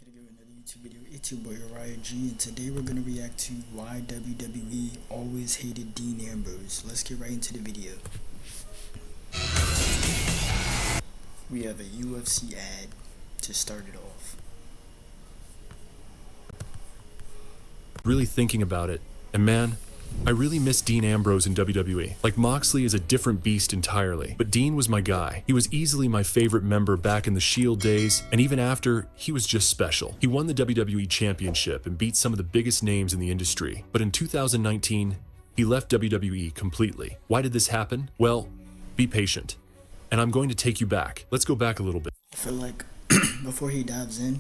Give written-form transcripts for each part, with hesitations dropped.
to give another YouTube video. It's your boy Uriah G, and today we're going to react to why WWE always hated Dean Ambrose. Let's get right into the video. We have a UFC ad to start it off. Really thinking about it, and man, I really miss Dean Ambrose in WWE. Like, Moxley is a different beast entirely, but Dean was my guy. He was easily my favorite member back in the Shield days, and even after, he was just special. He won the WWE Championship and beat some of the biggest names in the industry, but in 2019, he left WWE completely. Why did this happen? Well, be patient, and I'm going to take you back. Let's go back a little bit. I feel like, before he dives in,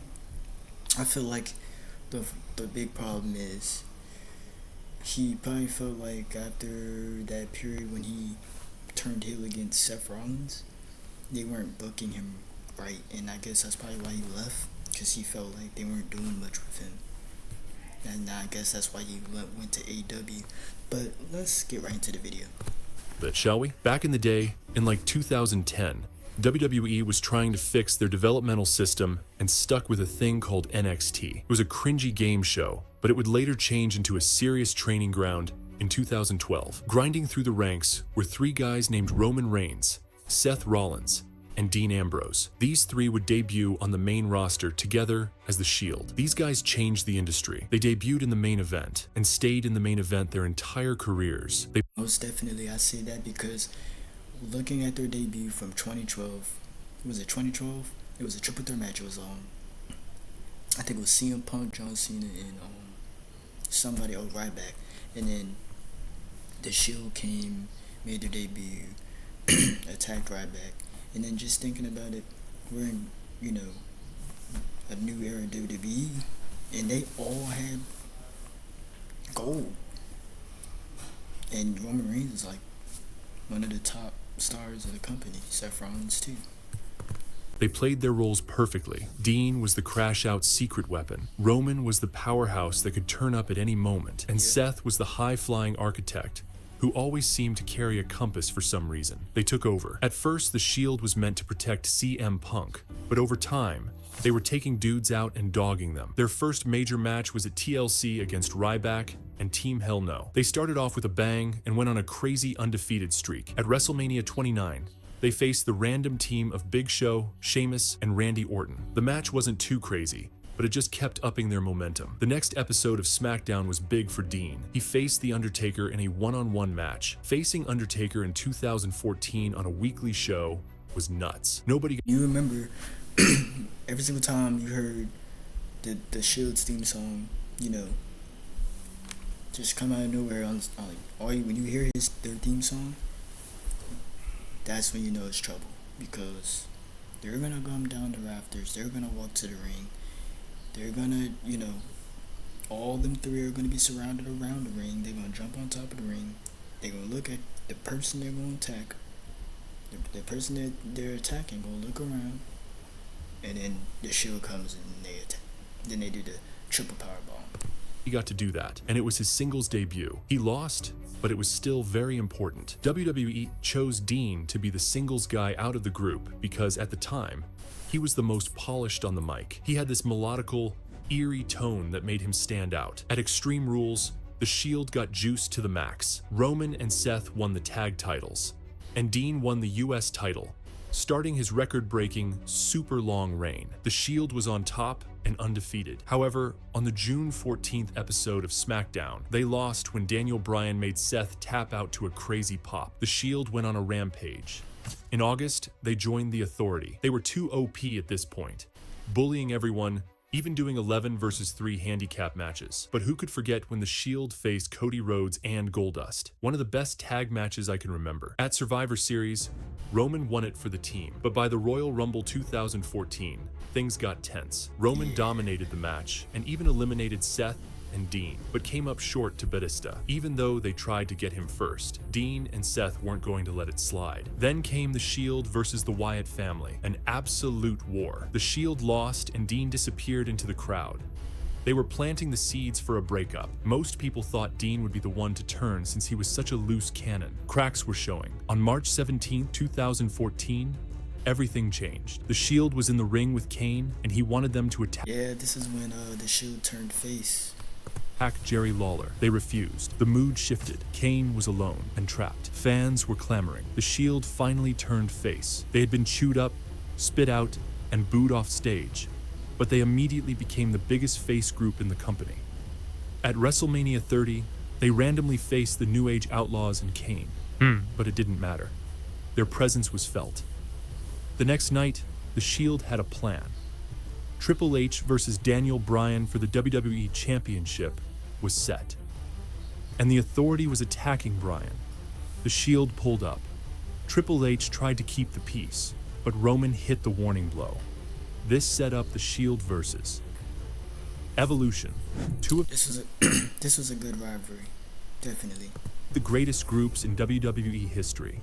I feel like the big problem is he probably felt like after that period when he turned heel against Seth Rollins, they weren't booking him right, and I guess that's probably why he left, because he felt like they weren't doing much with him, and I guess that's why he went to AEW. But let's get right into the video. Shall we? Back in the day, in like 2010, WWE was trying to fix their developmental system and stuck with a thing called NXT. It was a cringy game show, but it would later change into a serious training ground in 2012. Grinding through the ranks were three guys named Roman Reigns, Seth Rollins, and Dean Ambrose. These three would debut on the main roster together as the Shield. These guys changed the industry. They debuted in the main event and stayed in the main event their entire careers. Most definitely, I say that because looking at their debut from 2012, was it 2012? It was a triple threat match. It was I think it was CM Punk, John Cena, and somebody, Ryback, and then the Shield came, made their debut, attacked Ryback, and then just thinking about it, we're in a new era of WWE, and they all had gold, and Roman Reigns is like one of the top stars of the company. Seth Rollins too. They played their roles perfectly. Dean was the crash-out secret weapon. Roman was the powerhouse that could turn up at any moment. And Seth was the high-flying architect who always seemed to carry a compass for some reason. They took over. At first, the Shield was meant to protect CM Punk, but over time, they were taking dudes out and dogging them. Their first major match was at TLC against Ryback and Team Hell No. They started off with a bang and went on a crazy undefeated streak. At WrestleMania 29, they faced the random team of Big Show, Sheamus, and Randy Orton. The match wasn't too crazy, but it just kept upping their momentum. The next episode of SmackDown was big for Dean. He faced The Undertaker in a one-on-one match. Facing Undertaker in 2014 on a weekly show was nuts. You remember every single time you heard the Shield's theme song, just come out of nowhere when you hear their theme song, that's when you know it's trouble, because they're gonna come down the rafters, they're gonna walk to the ring, they're gonna, all them three are gonna be surrounded around the ring, they're gonna jump on top of the ring, they're gonna look at the person they're gonna attack, the person that they're attacking gonna look around, and then the Shield comes and they attack. Then they do the triple power bomb. He got to do that, and it was his singles debut. He lost, but it was still very important. WWE chose Dean to be the singles guy out of the group because at the time, he was the most polished on the mic. He had this melodical, eerie tone that made him stand out. At Extreme Rules, the Shield got juiced to the max. Roman and Seth won the tag titles, and Dean won the US title, starting his record-breaking, super long reign. The Shield was on top and undefeated. However, on the June 14th episode of SmackDown, they lost when Daniel Bryan made Seth tap out to a crazy pop. The Shield went on a rampage. In August, they joined the Authority. They were too OP at this point, bullying everyone, even doing 11 versus 3 handicap matches. But who could forget when the Shield faced Cody Rhodes and Goldust? One of the best tag matches I can remember. At Survivor Series, Roman won it for the team, but by the Royal Rumble 2014, things got tense. Roman dominated the match and even eliminated Seth and Dean, but came up short to Batista. Even though they tried to get him first, Dean and Seth weren't going to let it slide. Then came the Shield versus the Wyatt family, an absolute war. The Shield lost and Dean disappeared into the crowd. They were planting the seeds for a breakup. Most people thought Dean would be the one to turn since he was such a loose cannon. Cracks were showing. On March 17, 2014, everything changed. The Shield was in the ring with Kane, and he wanted them to attack Yeah, this is when the Shield turned face. Jerry Lawler. They refused. The mood shifted. Kane was alone and trapped. Fans were clamoring. The Shield finally turned face. They had been chewed up, spit out, and booed off stage, but they immediately became the biggest face group in the company. At WrestleMania 30, they randomly faced the New Age Outlaws and Kane, but it didn't matter. Their presence was felt. The next night, the Shield had a plan. Triple H versus Daniel Bryan for the WWE Championship was set, and the Authority was attacking Bryan. The Shield pulled up. Triple H tried to keep the peace, but Roman hit the warning blow. This set up the Shield versus Evolution. This was a good rivalry, definitely. The greatest groups in WWE history.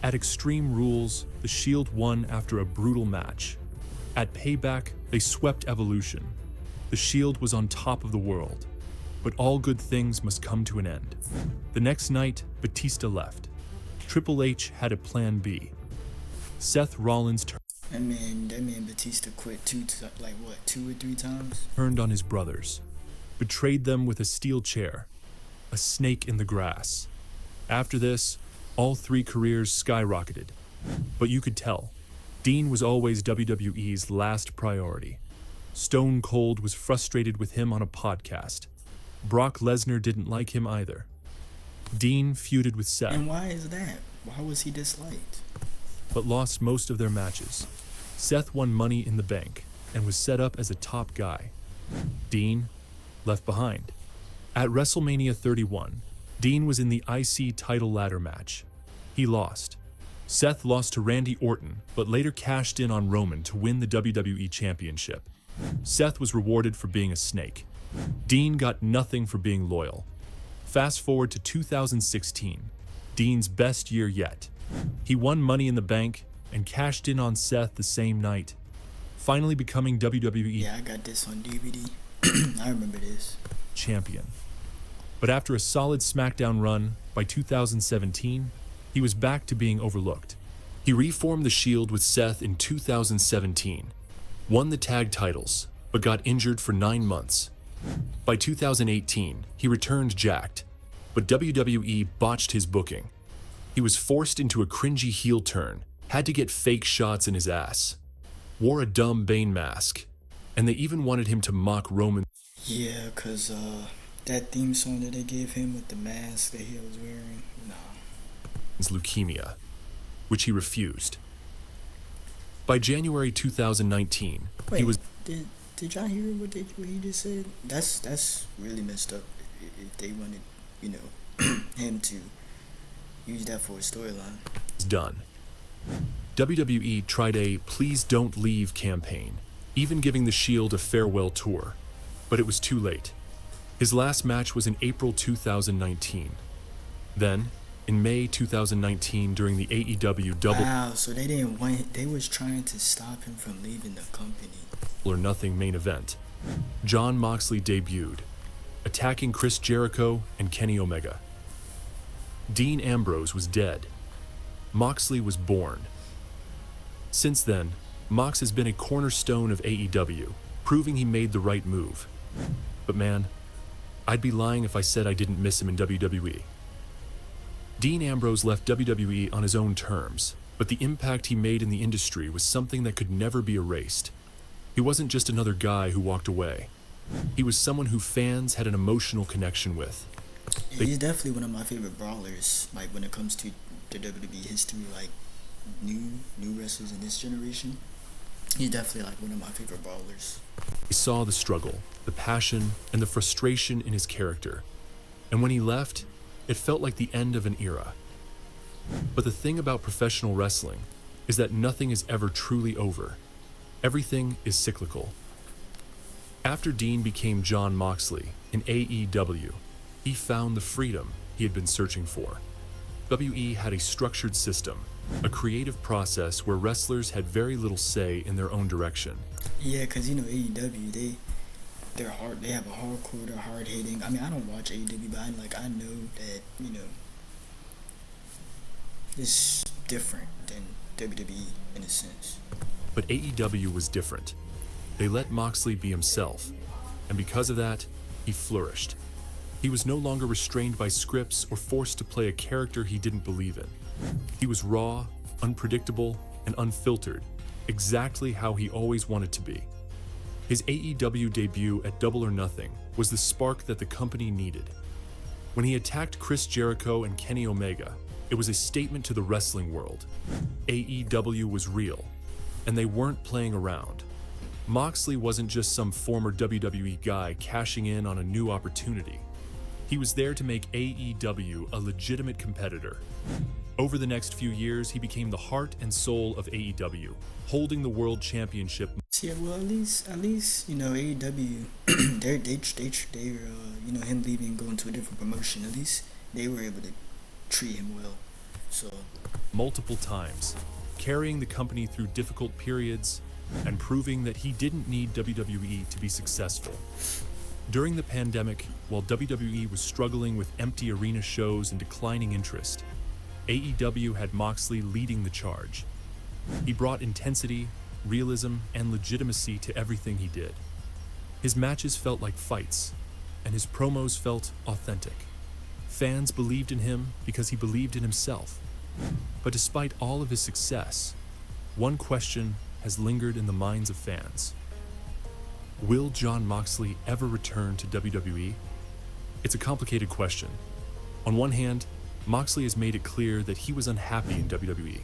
At Extreme Rules, the Shield won after a brutal match. At Payback, they swept Evolution. The Shield was on top of the world, but all good things must come to an end. The next night, Batista left. Triple H had a plan B. Seth Rollins That man Batista quit two or three times? turned on his brothers, betrayed them with a steel chair, a snake in the grass. After this, all three careers skyrocketed. But you could tell, Dean was always WWE's last priority. Stone Cold was frustrated with him on a podcast. Brock Lesnar didn't like him either. Dean feuded with Seth, And why is that? Why was he disliked? but lost most of their matches. Seth won Money in the Bank and was set up as a top guy. Dean left behind. At WrestleMania 31, Dean was in the IC title ladder match. He lost. Seth lost to Randy Orton, but later cashed in on Roman to win the WWE Championship. Seth was rewarded for being a snake. Dean got nothing for being loyal. Fast forward to 2016, Dean's best year yet. He won Money in the Bank and cashed in on Seth the same night, finally becoming WWE Yeah, I got this on DVD. I remember this. champion. But after a solid SmackDown run, by 2017, he was back to being overlooked. He reformed the Shield with Seth in 2017, won the tag titles, but got injured for 9 months. By 2018, he returned jacked, but WWE botched his booking. He was forced into a cringy heel turn, had to get fake shots in his ass, wore a dumb Bane mask, and they even wanted him to mock Roman's Yeah, cause that theme song that they gave him with the mask that he was wearing, nah. leukemia, which he refused. By January 2019, Wait, he was did y'all hear what he just said? That's really messed up. If they wanted, him to use that for a storyline. done. WWE tried a "Please Don't Leave" campaign, even giving the Shield a farewell tour, but it was too late. His last match was in April 2019. Then, in May 2019, during the AEW Double Wow, so they didn't want. They was trying to stop him from leaving the company. or Nothing main event, Jon Moxley debuted, attacking Chris Jericho and Kenny Omega. Dean Ambrose was dead. Moxley was born. Since then, Mox has been a cornerstone of AEW, proving he made the right move. But man, I'd be lying if I said I didn't miss him in WWE. Dean Ambrose left WWE on his own terms, but the impact he made in the industry was something that could never be erased. He wasn't just another guy who walked away. He was someone who fans had an emotional connection with. He's definitely one of my favorite brawlers. Like when it comes to the WWE history, like new wrestlers in this generation. He's definitely like one of my favorite brawlers. He saw the struggle, the passion, and the frustration in his character. And when he left, it felt like the end of an era. But the thing about professional wrestling is that nothing is ever truly over. Everything is cyclical. After Dean became Jon Moxley in AEW, he found the freedom he had been searching for. WWE had a structured system, a creative process where wrestlers had very little say in their own direction. Yeah, cause AEW they're hard. They have a hardcore. They're hard hitting. I mean, I don't watch AEW, but I know that it's different than WWE in a sense. But AEW was different. They let Moxley be himself, and because of that, he flourished. He was no longer restrained by scripts or forced to play a character he didn't believe in. He was raw, unpredictable, and unfiltered, exactly how he always wanted to be. His AEW debut at Double or Nothing was the spark that the company needed. When he attacked Chris Jericho and Kenny Omega, it was a statement to the wrestling world. AEW was real, and they weren't playing around. Moxley wasn't just some former WWE guy cashing in on a new opportunity. He was there to make AEW a legitimate competitor. Over the next few years, he became the heart and soul of AEW, holding the World Championship. Yeah, well, at least, you know, AEW, him leaving and going to a different promotion, at least they were able to treat him well. So Multiple times, carrying the company through difficult periods and proving that he didn't need WWE to be successful. During the pandemic, while WWE was struggling with empty arena shows and declining interest, AEW had Moxley leading the charge. He brought intensity, realism, and legitimacy to everything he did. His matches felt like fights, and his promos felt authentic. Fans believed in him because he believed in himself. But despite all of his success, one question has lingered in the minds of fans. Will Jon Moxley ever return to WWE? It's a complicated question. On one hand, Moxley has made it clear that he was unhappy in WWE.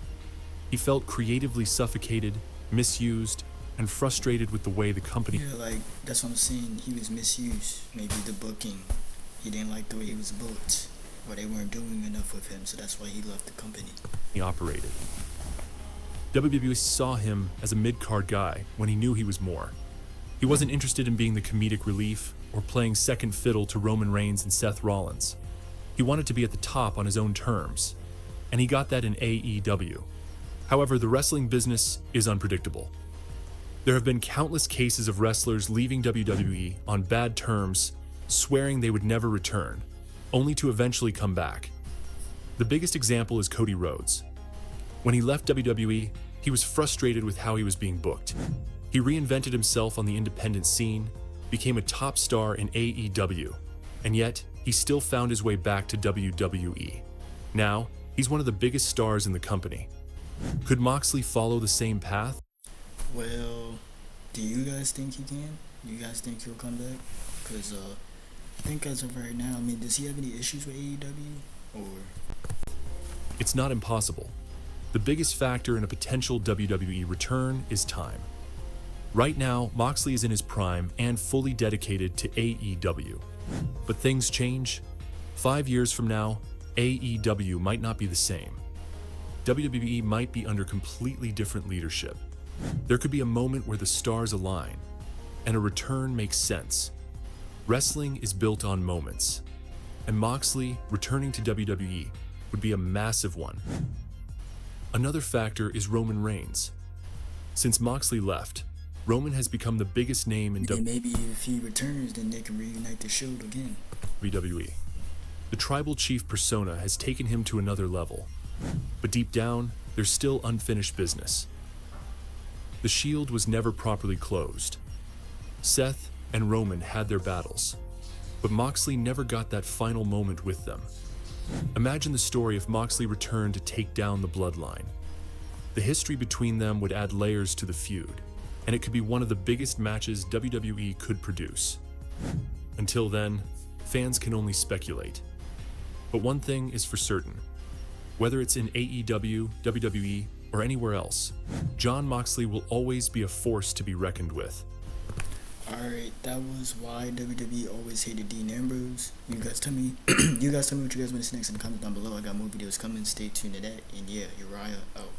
He felt creatively suffocated, misused, and frustrated with the way the company... Yeah, like, that's what I'm saying. He was misused. Maybe the booking. He didn't like the way he was booked. Or they weren't doing enough with him, so that's why he left the company. He operated. WWE saw him as a mid-card guy when he knew he was more. He wasn't interested in being the comedic relief or playing second fiddle to Roman Reigns and Seth Rollins. He wanted to be at the top on his own terms, and he got that in AEW. However, the wrestling business is unpredictable. There have been countless cases of wrestlers leaving WWE on bad terms, swearing they would never return, only to eventually come back. The biggest example is Cody Rhodes. When he left WWE, he was frustrated with how he was being booked. He reinvented himself on the independent scene, became a top star in AEW, and yet he still found his way back to WWE. Now, he's one of the biggest stars in the company. Could Moxley follow the same path? Well, do you guys think he can? Do you guys think he'll come back? Because, I think as of right now, I mean, does he have any issues with AEW? Or... It's not impossible. The biggest factor in a potential WWE return is time. Right now, Moxley is in his prime and fully dedicated to AEW. But things change. 5 years from now, AEW might not be the same. WWE might be under completely different leadership. There could be a moment where the stars align, and a return makes sense. Wrestling is built on moments, and Moxley returning to WWE would be a massive one. Another factor is Roman Reigns. Since Moxley left, Roman has become the biggest name in maybe if he returns, then they can reunite the show again. WWE. The tribal chief persona has taken him to another level, but deep down, there's still unfinished business. The Shield was never properly closed. Seth and Roman had their battles, but Moxley never got that final moment with them. Imagine the story if Moxley returned to take down the Bloodline. The history between them would add layers to the feud, and it could be one of the biggest matches WWE could produce. Until then, fans can only speculate. But one thing is for certain. Whether it's in AEW, WWE, or anywhere else, Jon Moxley will always be a force to be reckoned with. Alright, that was why WWE always hated Dean Ambrose. You guys tell me what you guys want to see next in the comments down below. I got more videos coming, stay tuned to that. And yeah, Uriah out.